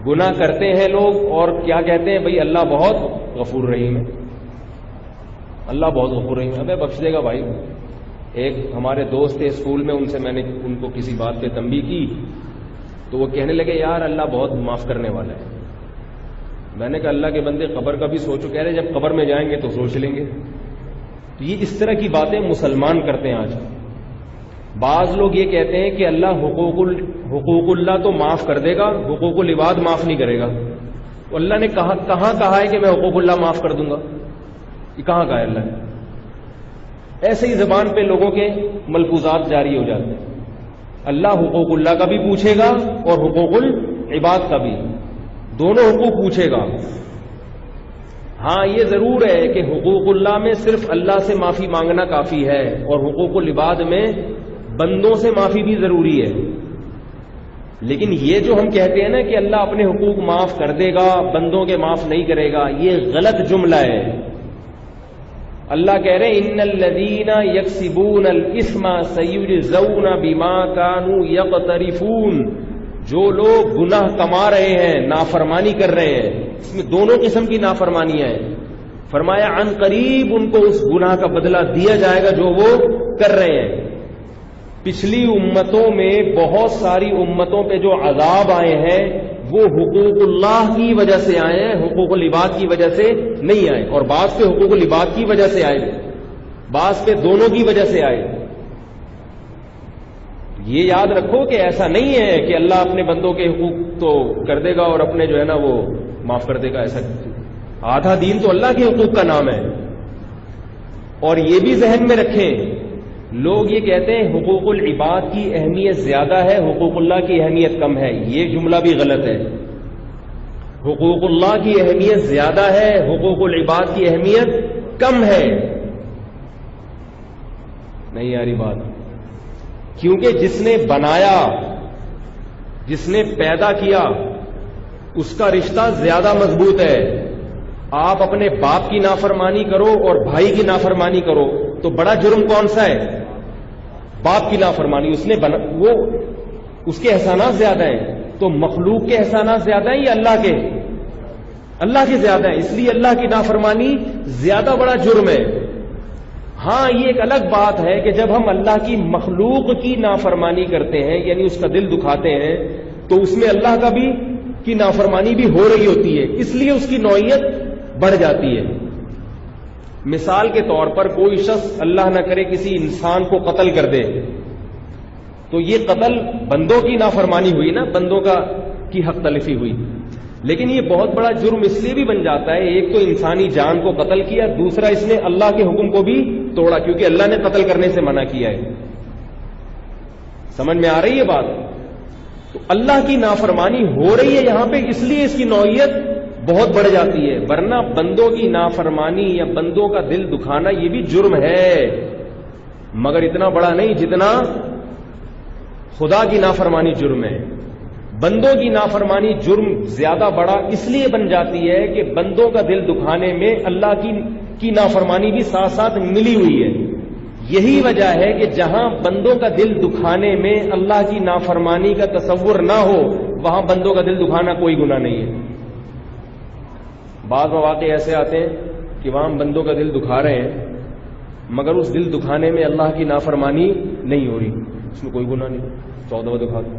گناہ کرتے ہیں لوگ اور کیا کہتے ہیں؟ بھئی اللہ بہت غفور رحیم ہے، اللہ بہت غفور رحیم ہے، ابے بخش دے گا بھائی۔ ایک ہمارے دوست تھے اسکول میں، ان سے میں نے ان کو کسی بات پہ تنبیہ کی تو وہ کہنے لگے یار اللہ بہت معاف کرنے والا ہے۔ میں نے کہا اللہ کے بندے قبر کا بھی سوچو، کہہ رہے جب قبر میں جائیں گے تو سوچ لیں گے۔ تو یہ اس طرح کی باتیں مسلمان کرتے ہیں آج۔ بعض لوگ یہ کہتے ہیں کہ اللہ حقوق اللہ تو معاف کر دے گا، حقوق العباد معاف نہیں کرے گا۔ تو اللہ نے کہاں کہا ہے کہ میں حقوق اللہ معاف کر دوں گا؟ یہ کہاں کہا ہے اللہ نے؟ ایسے ہی زبان پہ لوگوں کے ملفوظات جاری ہو جاتے ہیں۔ اللہ حقوق اللہ کا بھی پوچھے گا اور حقوق العباد کا بھی، دونوں حقوق پوچھے گا۔ ہاں یہ ضرور ہے کہ حقوق اللہ میں صرف اللہ سے معافی مانگنا کافی ہے اور حقوق العباد میں بندوں سے معافی بھی ضروری ہے۔ لیکن یہ جو ہم کہتے ہیں نا کہ اللہ اپنے حقوق معاف کر دے گا، بندوں کے معاف نہیں کرے گا، یہ غلط جملہ ہے۔ اللہ کہہ رہے ان الذین یکسبون الاثم سیجزون بما كانوا یقترفون، جو لوگ گناہ کما رہے ہیں، نافرمانی کر رہے ہیں، اس میں دونوں قسم کی نافرمانیاں ہیں، فرمایا عن قریب ان کو اس گناہ کا بدلہ دیا جائے گا جو وہ کر رہے ہیں۔ پچھلی امتوں میں بہت ساری امتوں پہ جو عذاب آئے ہیں وہ حقوق اللہ کی وجہ سے آئے ہیں، حقوق العباد کی وجہ سے نہیں آئے، اور بعض پہ حقوق العباد کی وجہ سے آئے، بعض پہ دونوں کی وجہ سے آئے۔ یہ یاد رکھو کہ ایسا نہیں ہے کہ اللہ اپنے بندوں کے حقوق تو کر دے گا اور اپنے جو ہے نا وہ معاف کر دے گا، ایسا آدھا دین تو اللہ کے حقوق کا نام ہے۔ اور یہ بھی ذہن میں رکھیں، لوگ یہ کہتے ہیں حقوق العباد کی اہمیت زیادہ ہے، حقوق اللہ کی اہمیت کم ہے، یہ جملہ بھی غلط ہے۔ حقوق اللہ کی اہمیت زیادہ ہے، حقوق العباد کی اہمیت کم ہے۔ نہیں یاری بات، کیونکہ جس نے بنایا، جس نے پیدا کیا، اس کا رشتہ زیادہ مضبوط ہے۔ آپ اپنے باپ کی نافرمانی کرو اور بھائی کی نافرمانی کرو تو بڑا جرم کون سا ہے؟ باپ کی نافرمانی، اس نے وہ اس کے احسانات زیادہ ہیں، تو مخلوق کے احسانات زیادہ ہیں یا اللہ کے؟ اللہ کے زیادہ ہیں، اس لیے اللہ کی نافرمانی زیادہ بڑا جرم ہے۔ ہاں یہ ایک الگ بات ہے کہ جب ہم اللہ کی مخلوق کی نافرمانی کرتے ہیں، یعنی اس کا دل دکھاتے ہیں، تو اس میں اللہ کا بھی کی نافرمانی بھی ہو رہی ہوتی ہے، اس لیے اس کی نوعیت بڑھ جاتی ہے۔ مثال کے طور پر کوئی شخص اللہ نہ کرے کسی انسان کو قتل کر دے تو یہ قتل بندوں کی نافرمانی ہوئی نا، بندوں کی حق تلفی ہوئی، لیکن یہ بہت بڑا جرم اس لیے بھی بن جاتا ہے، ایک تو انسانی جان کو قتل کیا، دوسرا اس نے اللہ کے حکم کو بھی توڑا کیونکہ اللہ نے قتل کرنے سے منع کیا ہے۔ سمجھ میں آ رہی ہے بات؟ تو اللہ کی نافرمانی ہو رہی ہے یہاں پہ، اس لیے اس کی نوعیت بہت بڑھ جاتی ہے، ورنہ بندوں کی نافرمانی یا بندوں کا دل دکھانا یہ بھی جرم ہے، مگر اتنا بڑا نہیں جتنا خدا کی نافرمانی جرم ہے۔ بندوں کی نافرمانی جرم زیادہ بڑا اس لیے بن جاتی ہے کہ بندوں کا دل دکھانے میں اللہ کی نافرمانی بھی ساتھ ساتھ ملی ہوئی ہے۔ یہی وجہ ہے کہ جہاں بندوں کا دل دکھانے میں اللہ کی نافرمانی کا تصور نہ ہو، وہاں بندوں کا دل دکھانا کوئی گناہ نہیں ہے۔ بعض مواقع ایسے آتے ہیں کہ وہاں ہم بندوں کا دل دکھا رہے ہیں مگر اس دل دکھانے میں اللہ کی نافرمانی نہیں ہو رہی، اس میں کوئی گناہ نہیں، 14 دکھا دو،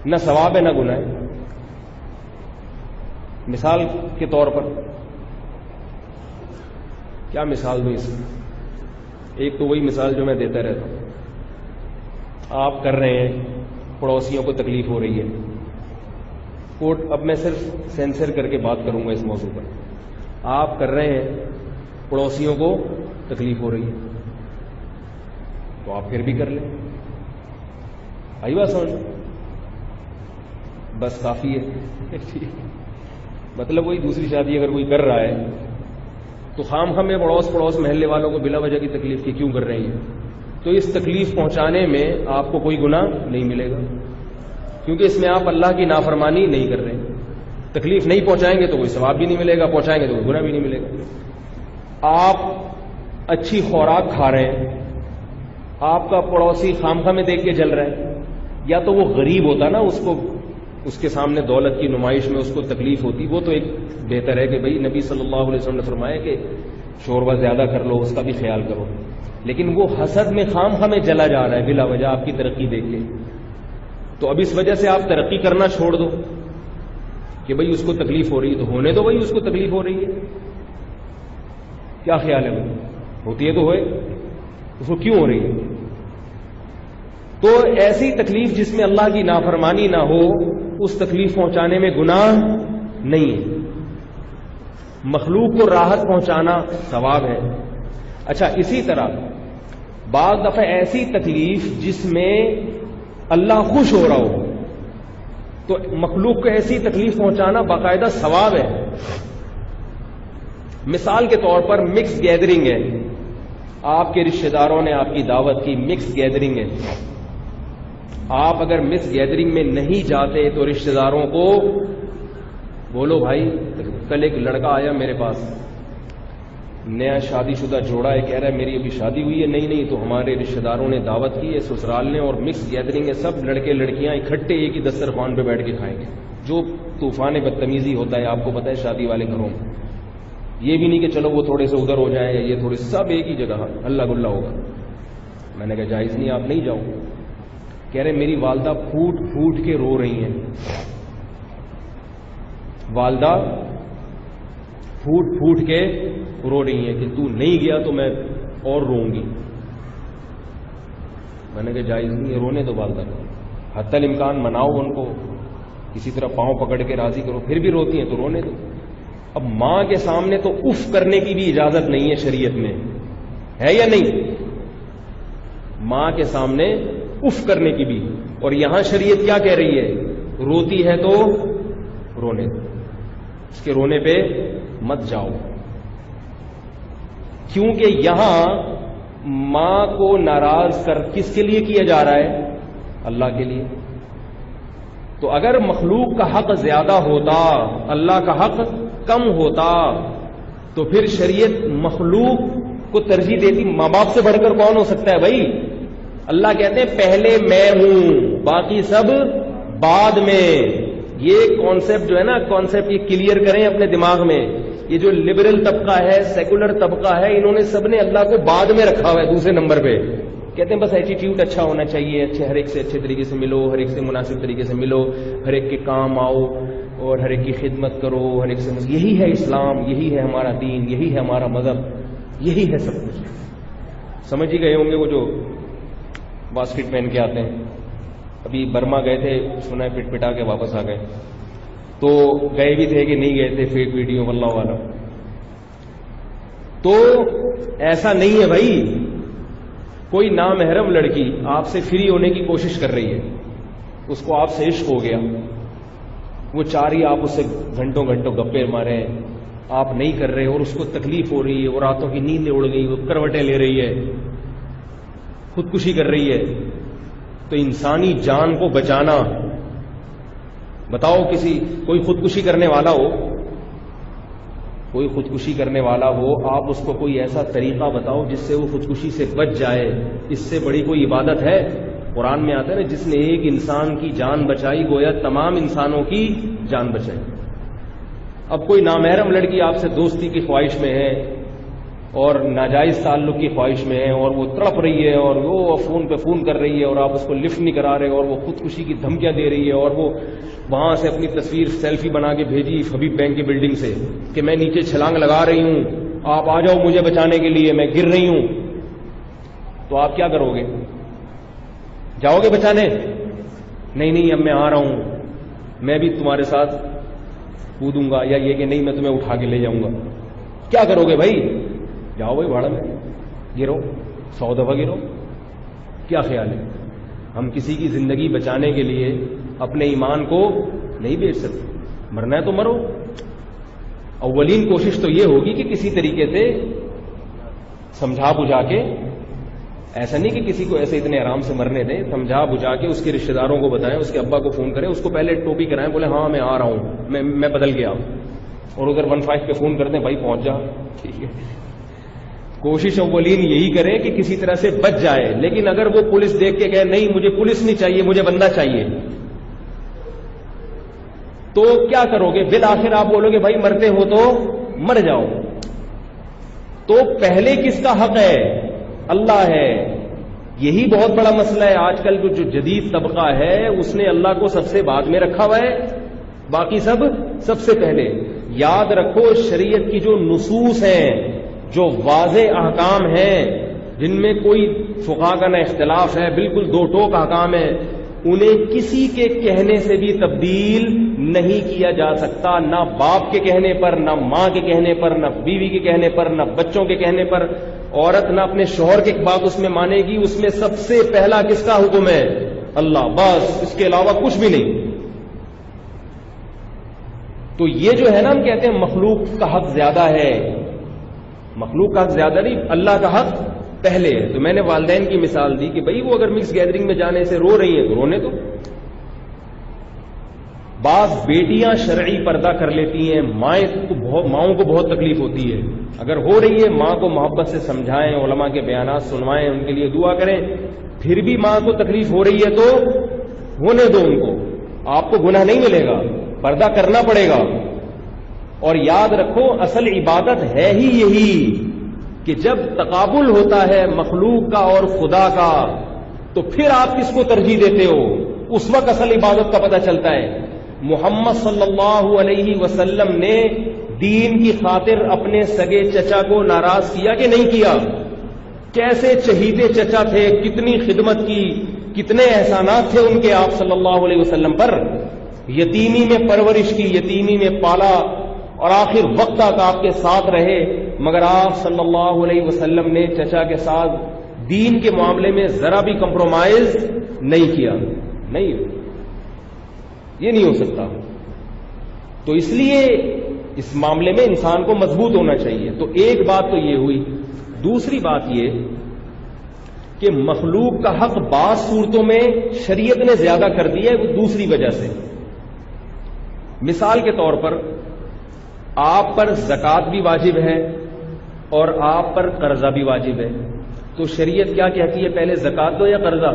نہ ثواب ہے نہ گناہ ہے۔ مثال کے طور پر کیا مثال دوں اس میں؟ ایک تو وہی مثال جو میں دیتا رہتا ہوں، آپ کر رہے ہیں، پڑوسیوں کو تکلیف ہو رہی ہے، کوٹ اب میں صرف سینسر کر کے بات کروں گا اس موضوع پر، آپ کر رہے ہیں، پڑوسیوں کو تکلیف ہو رہی ہے تو آپ پھر بھی کر لیں، آئی بات سمجھ؟ بس کافی ہے مطلب وہی دوسری شادی اگر کوئی کر رہا ہے تو خام خواہ میں پڑوس محلے والوں کو بلا وجہ کی تکلیف کی کیوں کر رہے ہیں، تو اس تکلیف پہنچانے میں آپ کو کوئی گناہ نہیں ملے گا کیونکہ اس میں آپ اللہ کی نافرمانی نہیں کر رہے۔ تکلیف نہیں پہنچائیں گے تو کوئی ثواب بھی نہیں ملے گا، پہنچائیں گے تو کوئی گناہ بھی نہیں ملے گا۔ آپ اچھی خوراک کھا رہے ہیں، آپ کا پڑوسی خام خواہ میں دیکھ کے جل رہا ہے، یا تو وہ غریب ہوتا نا، اس کو اس کے سامنے دولت کی نمائش میں اس کو تکلیف ہوتی، وہ تو ایک بہتر ہے کہ بھئی نبی صلی اللہ علیہ وسلم نے فرمایا کہ شوربہ زیادہ کر لو، اس کا بھی خیال کرو، لیکن وہ حسد میں خام خواہ میں جلا جا رہا ہے بلا وجہ آپ کی ترقی دیکھ کے، تو اب اس وجہ سے آپ ترقی کرنا چھوڑ دو کہ بھئی اس کو تکلیف ہو رہی ہے تو ہونے دو، بھئی اس کو تکلیف ہو رہی ہے، کیا خیال ہے بھئی؟ ہوتی ہے تو ہوئے، اس کو کیوں ہو رہی ہے؟ تو ایسی تکلیف جس میں اللہ کی نافرمانی نہ ہو، اس تکلیف پہنچانے میں گناہ نہیں ہے، مخلوق کو راحت پہنچانا ثواب ہے۔ اچھا، اسی طرح بعض دفعہ ایسی تکلیف جس میں اللہ خوش ہو رہا ہو، تو مخلوق کو ایسی تکلیف پہنچانا باقاعدہ ثواب ہے۔ مثال کے طور پر مکس گیدرنگ ہے، آپ کے رشتہ داروں نے آپ کی دعوت کی، مکس گیدرنگ ہے، آپ اگر مکس گیدرنگ میں نہیں جاتے تو رشتہ داروں کو بولو بھائی، کل ایک لڑکا آیا میرے پاس، نیا شادی شدہ جوڑا ہے، کہہ رہا ہے میری ابھی شادی ہوئی ہے، نہیں تو ہمارے رشتہ داروں نے دعوت کی ہے، سسرال نے، اور مکس گیدرنگ ہے، سب لڑکے لڑکیاں اکٹھے ایک ہی دسترخوان پہ بیٹھ کے کھائیں گے، جو طوفان بدتمیزی ہوتا ہے آپ کو پتہ ہے شادی والے گھروں میں، یہ بھی نہیں کہ چلو وہ تھوڑے سے ادھر ہو جائیں یا یہ تھوڑے، سب ایک ہی جگہ ہلہ گلا ہوگا۔ میں نے کہا جائز نہیں، آپ نہیں جاؤ۔ کہہ رہے میری والدہ پھوٹ پھوٹ کے رو رہی ہیں، والدہ پھوٹ پھوٹ کے رو رہی ہیں کہ تو نہیں گیا تو میں اور روں گی۔ میں نے کہا جائز نہیں ہے، رونے دو والدہ کو، حتی الامکان مناؤ ان کو، کسی طرح پاؤں پکڑ کے راضی کرو، پھر بھی روتی ہیں تو رونے دو۔ اب ماں کے سامنے تو اف کرنے کی بھی اجازت نہیں ہے شریعت میں، ہے یا نہیں؟ ماں کے سامنے اف کرنے کی بھی، اور یہاں شریعت کیا کہہ رہی ہے؟ روتی ہے تو رونے دو، اس کے رونے پہ مت جاؤ، کیونکہ یہاں ماں کو ناراض کر کس کے لیے کیا جا رہا ہے؟ اللہ کے لیے۔ تو اگر مخلوق کا حق زیادہ ہوتا، اللہ کا حق کم ہوتا، تو پھر شریعت مخلوق کو ترجیح دیتی۔ ماں باپ سے بڑھ کر کون ہو سکتا ہے بھائی؟ اللہ کہتے ہیں پہلے میں ہوں، باقی سب بعد میں۔ یہ کانسیپٹ جو ہے نا، کانسیپٹ یہ کلیئر کریں اپنے دماغ میں۔ یہ جو لبرل طبقہ ہے، سیکولر طبقہ ہے، انہوں نے سب نے اللہ کو بعد میں رکھا ہوا ہے، دوسرے نمبر پہ۔ کہتے ہیں بس ایٹیٹیوڈ اچھا ہونا چاہیے، اچھے ہر ایک سے اچھے طریقے سے ملو، ہر ایک سے مناسب طریقے سے ملو، ہر ایک کے کام آؤ اور ہر ایک کی خدمت کرو، ہر ایک سے یہی ہے اسلام، یہی ہے ہمارا دین، یہی ہے ہمارا مذہب، یہی ہے سب کچھ۔ سمجھ ہی گئے ہوں گے وہ جو باسکٹ پہن کے آتے ہیں۔ ابھی برما گئے تھے، سنا ہے پٹ پٹا کے واپس آ گئے، تو گئے بھی تھے کہ نہیں گئے تھے، فیک ویڈیو واللہ والا۔ تو ایسا نہیں ہے بھائی، کوئی نامحرم لڑکی آپ سے فری ہونے کی کوشش کر رہی ہے، اس کو آپ سے عشق ہو گیا، وہ چاہ رہی آپ اس سے گھنٹوں گھنٹوں گپے مارے، آپ نہیں کر رہے، اور اس کو تکلیف ہو رہی ہے، وہ راتوں کی نیندیں اڑ گئی، وہ کروٹیں لے رہی ہے، خودکشی کر رہی ہے، تو انسانی جان کو بچانا، بتاؤ کوئی خودکشی کرنے والا ہو، کوئی خودکشی کرنے والا ہو، آپ اس کو کوئی ایسا طریقہ بتاؤ جس سے وہ خودکشی سے بچ جائے، اس سے بڑی کوئی عبادت ہے؟ قرآن میں آتا ہے نا، جس نے ایک انسان کی جان بچائی گویا تمام انسانوں کی جان بچائی۔ اب کوئی نامحرم لڑکی آپ سے دوستی کی خواہش میں ہے اور ناجائز تعلق کی خواہش میں ہے، اور وہ تڑپ رہی ہے، اور وہ فون پہ فون کر رہی ہے، اور آپ اس کو لفٹ نہیں کرا رہے، اور وہ خودکشی کی دھمکیاں دے رہی ہے، اور وہ وہاں سے اپنی تصویر سیلفی بنا کے بھیجی حبیب بینک کی بلڈنگ سے کہ میں نیچے چھلانگ لگا رہی ہوں، آپ آ جاؤ مجھے بچانے کے لیے، میں گر رہی ہوں۔ تو آپ کیا کرو گے؟ جاؤ گے بچانے؟ نہیں اب میں آ رہا ہوں، میں بھی تمہارے ساتھ کودوں گا، یا یہ کہ نہیں میں تمہیں اٹھا کے لے جاؤں گا۔ کیا کرو گے بھائی؟ جاؤ بھائی بھاڑا میں گرو، 100 دفعہ گرو۔ کیا خیال ہے؟ ہم کسی کی زندگی بچانے کے لیے اپنے ایمان کو نہیں بیچ سکتے، مرنا ہے تو مرو۔ اولین کوشش تو یہ ہوگی کہ کسی طریقے سے سمجھا بجھا کے، ایسا نہیں کہ کسی کو ایسے اتنے آرام سے مرنے دیں، سمجھا بجھا کے اس کے رشتہ داروں کو بتائیں، اس کے ابا کو فون کریں، اس کو پہلے ٹوپی کرائیں، بولے ہاں میں آ رہا ہوں، میں بدل گیا، اور ادھر 15 پہ فون کر دیں بھائی پہنچ جا، ٹھیک ہے۔ کوشش اولین یہی کریں کہ کسی طرح سے بچ جائے، لیکن اگر وہ پولیس دیکھ کے کہے نہیں مجھے پولیس نہیں چاہیے، مجھے بندہ چاہیے، تو کیا کرو گے؟ بالآخر آپ بولو گے بھائی مرتے ہو تو مر جاؤ. تو پہلے کس کا حق ہے؟ اللہ ہے. یہی بہت بڑا مسئلہ ہے. آج کل جو جدید طبقہ ہے اس نے اللہ کو سب سے بعد میں رکھا ہوا ہے، باقی سب سے پہلے. یاد رکھو شریعت کی جو نصوص ہیں، جو واضح احکام ہیں، جن میں کوئی فقہا کا نہ اختلاف ہے، بالکل دو ٹوک احکام ہیں، انہیں کسی کے کہنے سے بھی تبدیل نہیں کیا جا سکتا. نہ باپ کے کہنے پر، نہ ماں کے کہنے پر، نہ بیوی کے کہنے پر، نہ بچوں کے کہنے پر. عورت نہ اپنے شوہر کی بات اس میں مانے گی. اس میں سب سے پہلا کس کا حکم ہے؟ اللہ. بس اس کے علاوہ کچھ بھی نہیں. تو یہ جو ہے نا، ہم کہتے ہیں مخلوق کا حق زیادہ ہے. مخلوق کا حق زیادہ نہیں، اللہ کا حق پہلے ہے. تو میں نے والدین کی مثال دی کہ بھئی وہ اگر مکس گیدرنگ میں جانے سے رو رہی ہیں تو رونے دو. بعض بیٹیاں شرعی پردہ کر لیتی ہیں، ماؤں کو بہت تکلیف ہوتی ہے. اگر ہو رہی ہے ماں کو محبت سے سمجھائیں، علماء کے بیانات سنوائیں، ان کے لیے دعا کریں. پھر بھی ماں کو تکلیف ہو رہی ہے تو ہونے دو ان کو. آپ کو گناہ نہیں ملے گا، پردہ کرنا پڑے گا. اور یاد رکھو اصل عبادت ہے ہی یہی کہ جب تقابل ہوتا ہے مخلوق کا اور خدا کا تو پھر آپ کس کو ترجیح دیتے ہو؟ اس وقت اصل عبادت کا پتہ چلتا ہے. محمد صلی اللہ علیہ وسلم نے دین کی خاطر اپنے سگے چچا کو ناراض کیا کہ نہیں کیا؟ کیسے چہیتے چچا تھے، کتنی خدمت کی، کتنے احسانات تھے ان کے آپ صلی اللہ علیہ وسلم پر. یتیمی میں پرورش کی، یتیمی میں پالا، اور آخر وقت تک آپ کے ساتھ رہے. مگر آپ صلی اللہ علیہ وسلم نے چچا کے ساتھ دین کے معاملے میں ذرا بھی کمپرومائز نہیں کیا. نہیں، یہ نہیں ہو سکتا. تو اس لیے اس معاملے میں انسان کو مضبوط ہونا چاہیے. تو ایک بات تو یہ ہوئی. دوسری بات یہ کہ مخلوق کا حق بعض صورتوں میں شریعت نے زیادہ کر دیا ہے، وہ دوسری وجہ سے. مثال کے طور پر آپ پر زکوٰۃ بھی واجب ہے اور آپ پر قرضہ بھی واجب ہے. تو شریعت کیا کہتی ہے؟ پہلے زکوٰۃ دو یا قرضہ؟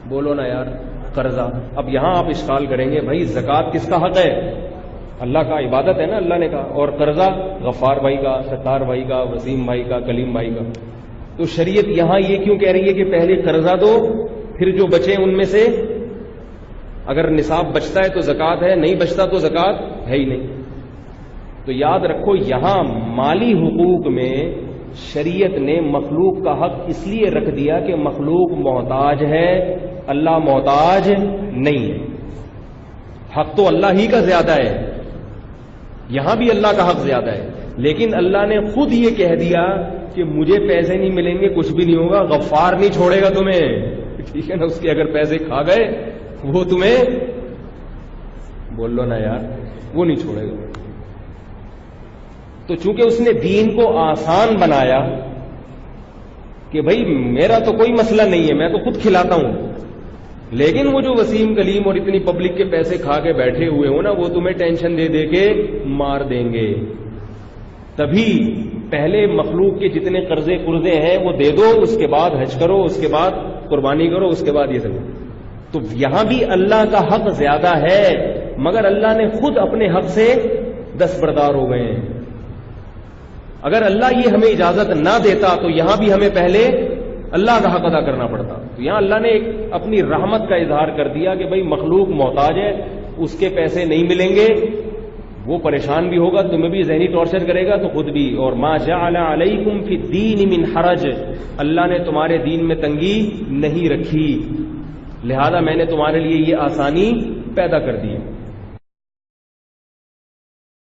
بولو نا یار، قرضہ. اب یہاں آپ اشکال کریں گے بھائی زکوٰۃ کس کا حق ہے؟ اللہ کا، عبادت ہے نا، اللہ نے کہا. اور قرضہ غفار بھائی کا، ستار بھائی کا، وسیم بھائی کا، کلیم بھائی کا. تو شریعت یہاں یہ کیوں کہہ رہی ہے کہ پہلے قرضہ دو، پھر جو بچے ان میں سے اگر نصاب بچتا ہے تو زکوٰۃ ہے، نہیں بچتا تو زکوٰۃ ہے ہی نہیں. تو یاد رکھو یہاں مالی حقوق میں شریعت نے مخلوق کا حق اس لیے رکھ دیا کہ مخلوق محتاج ہے، اللہ محتاج نہیں ہے. حق تو اللہ ہی کا زیادہ ہے، یہاں بھی اللہ کا حق زیادہ ہے. لیکن اللہ نے خود یہ کہہ دیا کہ مجھے پیسے نہیں ملیں گے، کچھ بھی نہیں ہوگا، غفار نہیں چھوڑے گا تمہیں. ٹھیک ہے نا، اس کے اگر پیسے کھا گئے وہ تمہیں، بول لو نا یار، وہ نہیں چھوڑے گا. تو چونکہ اس نے دین کو آسان بنایا کہ بھائی میرا تو کوئی مسئلہ نہیں ہے، میں تو خود کھلاتا ہوں، لیکن وہ جو وسیم کلیم اور اتنی پبلک کے پیسے کھا کے بیٹھے ہوئے ہو نا، وہ تمہیں ٹینشن دے دے کے مار دیں گے. تبھی پہلے مخلوق کے جتنے قرضے ہیں وہ دے دو، اس کے بعد حج کرو، اس کے بعد قربانی کرو، اس کے بعد یہ سب. تو یہاں بھی اللہ کا حق زیادہ ہے، مگر اللہ نے خود اپنے حق سے دستبردار ہو گئے ہیں. اگر اللہ یہ ہمیں اجازت نہ دیتا تو یہاں بھی ہمیں پہلے اللہ کا حق ادا کرنا پڑتا. تو یہاں اللہ نے ایک اپنی رحمت کا اظہار کر دیا کہ بھئی مخلوق محتاج ہے، اس کے پیسے نہیں ملیں گے، وہ پریشان بھی ہوگا، تمہیں بھی ذہنی ٹارچر کرے گا تو خود بھی. اور ما جعل علیکم فی الدین من حرج، اللہ نے تمہارے دین میں تنگی نہیں رکھی، لہذا میں نے تمہارے لیے یہ آسانی پیدا کر دی ہے.